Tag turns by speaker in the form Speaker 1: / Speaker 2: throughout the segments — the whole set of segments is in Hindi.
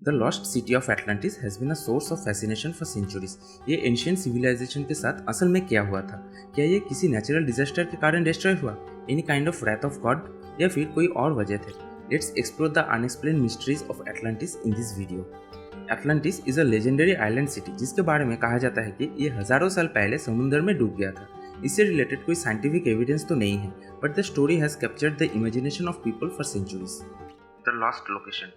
Speaker 1: The lost city of Atlantis has been a source of fascination for centuries. ये एंशियंट सिविलाइजेशन के साथ असल में क्या हुआ था? क्या ये किसी नेचुरल डिजास्टर के कारण डिस्ट्रॉय हुआ, any kind of wrath of God, या फिर कोई और वजह थे? Let's explore the unexplained mysteries of Atlantis in this video. Atlantis is a legendary island city जिसके बारे में कहा जाता है कि ये हजारों साल पहले समुद्र में डूब गया था। इससे रिलेटेड कोई साइंटिफिक एविडेंस तो नहीं है, but the story has captured the imagination of people for centuries. The lost location.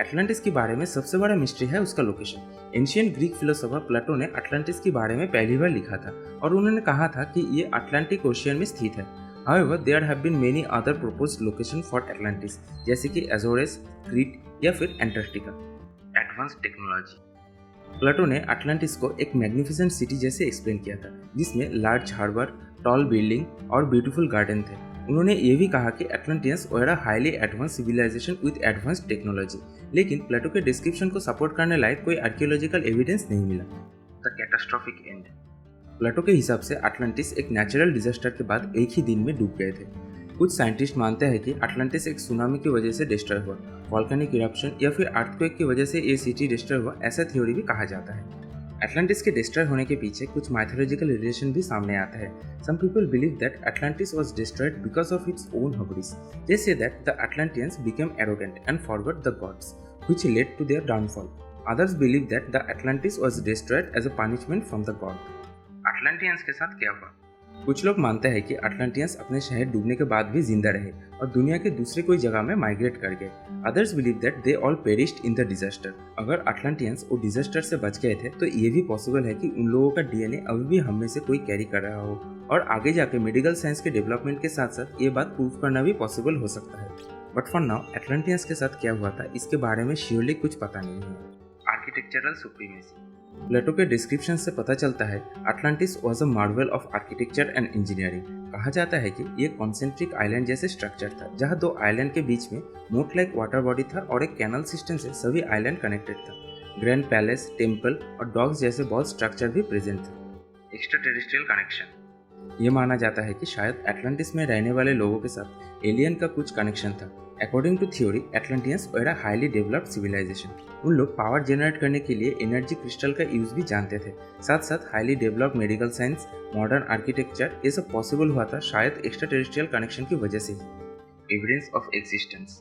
Speaker 1: Atlantis के बारे में सबसे बड़ा मिस्ट्री है उसका location. Ancient Greek philosopher Plato ने एटलांटिस के बारे में पहली बार लिखा था और उन्होंने कहा था कि ये अटलांटिक ओशियन में स्थित है। However, there have been many other proposed locations for Atlantis, जैसे कि एजोरेस, क्रीट या फिर एंटार्क्टिका। Advance technology. प्लेटो ने अटलांटिस को एक मैग्निफिसेंट सिटी जैसे एक्सप्लेन किया था, जिसमें लार्ज हार्बर, टॉल बिल्डिंग और ब्यूटीफुल गार्डन थे। उन्होंने ये भी कहा कि Atlanteans were a highly advanced civilisation with advanced technology, लेकिन प्लेटो के डिस्क्रिप्शन को सपोर्ट करने लायक कोई आर्कियोलॉजिकल एविडेंस नहीं मिला। The catastrophic and. प्लेटो के हिसाब से अटलांटिस एक नेचुरल डिजास्टर के बाद एक ही दिन में डूब गए थे। कुछ साइंटिस्ट मानते हैं कि अटलांटिस एक सुनामी की वजह से डिस्ट्रॉय हुआ, वॉल्केनिक इरप्शन या फिर अर्थक्वेक की वजह से ये सिटी डिस्ट्रॉय हुआ, ऐसा थ्योरी भी कहा जाता है। एटलांटिस के डिस्ट्रॉय होने के पीछे कुछ माइथोलॉजिकल रिलेशन भी सामने आता है। Some people believe that Atlantis was destroyed because of its own hubris. They say that the Atlanteans became arrogant and forgot the gods, which led to their downfall. Others believe that the Atlantis was destroyed as a punishment from the god. अटलांटियंस के साथ क्या हुआ? कुछ लोग मानते हैं कि अटलांटियंस अपने शहर डूबने के बाद भी जिंदा रहे और दुनिया के दूसरे कोई जगह में माइग्रेट कर गए। Others believe that they all perished in the disaster. अगर अटलांटियंस वो डिजास्टर से बच गए थे तो ये भी पॉसिबल है कि उन लोगों का डीएनए अभी भी हम में से कोई कैरी कर रहा हो, और आगे जाके मेडिकल साइंस के डेवलपमेंट के साथ साथ ये बात प्रूव करना भी पॉसिबल हो सकता है। बट फॉर नाउ एटलांटियंस के साथ क्या हुआ था इसके बारे में श्योरली कुछ पता नहीं है। Architectural supremacy. प्लेटो के डिस्क्रिप्शन से पता चलता है Atlantis was a Marvel of architecture and engineering. कहा जाता है कि ये कॉन्सेंट्रिक आइलैंड जैसे स्ट्रक्चर था, जहां दो आइलैंड के बीच में मोट लाइक वाटर बॉडी था और एक कैनल सिस्टम से सभी आइलैंड कनेक्टेड था। ग्रैंड पैलेस, टेम्पल और डॉग्स जैसे बहुत स्ट्रक्चर भी प्रेजेंट थे। Extra terrestrial connection. ये माना जाता है कि शायद एटलांटिस में रहने वाले लोगों के साथ एलियन का कुछ कनेक्शन था। According to theory, Atlanteans were a highly developed civilisation. उन लोग पावर जनरेट करने के लिए एनर्जी क्रिस्टल का यूज भी जानते थे। साथ साथ highly developed medical science, modern architecture, ये सब पॉसिबल हुआ था शायद एक्स्ट्रा टेरेस्ट्रियल कनेक्शन की वजह से ही। Evidence of existence.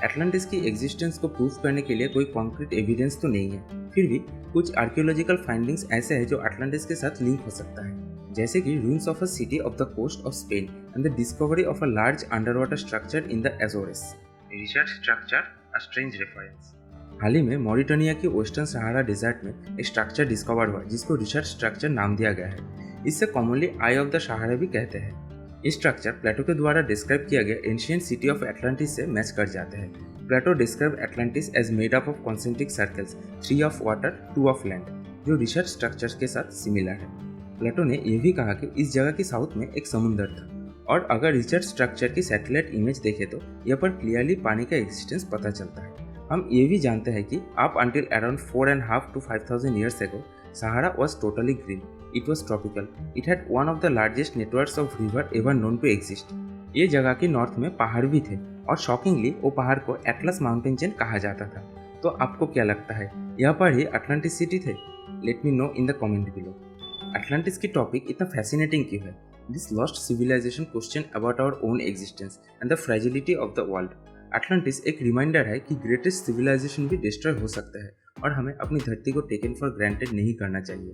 Speaker 1: एटलांटिस की एग्जिस्टेंस को प्रूव करने के लिए कोई कॉन्क्रीट एविडेंस तो नहीं है, फिर भी कुछ आर्कियोलॉजिकल फाइंडिंग्स ऐसे हैं जो अटलांटिस के साथ लिंक हो सकता है, जैसे कि ruins of a city of the coast of Spain and the discovery of a large underwater structure in the Azores. Research structure, a strange reference. हाल ही में मॉरिटानिया के वेस्टर्न सहारा डेजर्ट में एक स्ट्रक्चर डिस्कवर हुआ जिसको रिसर्च स्ट्रक्चर नाम दिया गया है। इसे commonly I of the Sahara भी कहते हैं। इस स्ट्रक्चर प्लेटो के द्वारा डिस्क्राइब किया गया एंशियंट सिटी ऑफ एटलांटिस से मैच कर जाते हैं। Plato describe Atlantis as made up of concentric circles, 3 of water 2 of land, जो रिसर्च स्ट्रक्चर के साथ सिमिलर है। प्लेटो ने यह भी कहा कि इस जगह की साउथ में एक समुद्र था, और अगर रिसर्च स्ट्रक्चर की सैटेलाइट इमेज देखें तो यहाँ पर क्लियरली पानी का एग्जिस्टेंस पता चलता है। हम ये भी जानते हैं कि up until around 4.5 to 5,000 years ago, Sahara was totally green. It was tropical. It had one of the largest networks of river ever known to exist. ये जगह के नॉर्थ में पहाड़ भी थे, और शॉकिंगली वो पहाड़ को एटलस माउंटेन चेन कहा जाता था। तो आपको क्या लगता है, यहाँ पर ही अटलांटिस सिटी थे? Let me know in the comment below. Atlantis की टॉपिक इतना फैसिनेटिंग क्यों है? This lost civilisation question about our own existence and the fragility of the world. Atlantis एक रिमाइंडर है कि ग्रेटेस्ट सिविलाइजेशन भी डिस्ट्रॉय हो सकता है, और हमें अपनी धरती को टेकन फॉर ग्रांटेड नहीं करना चाहिए।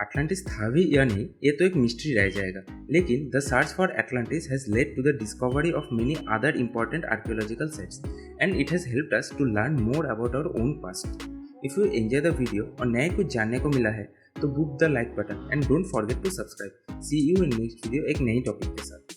Speaker 1: अटलांटिस था भी या नहीं, ये तो एक मिस्ट्री रह जाएगा, लेकिन the search for Atlantis has led to the discovery of many other important archaeological sites, and it has helped us to learn more about our own past. If you enjoy the video और नए कुछ जानने को मिला है तो book the like button and don't forget to subscribe. See you in next video एक नई टॉपिक के साथ।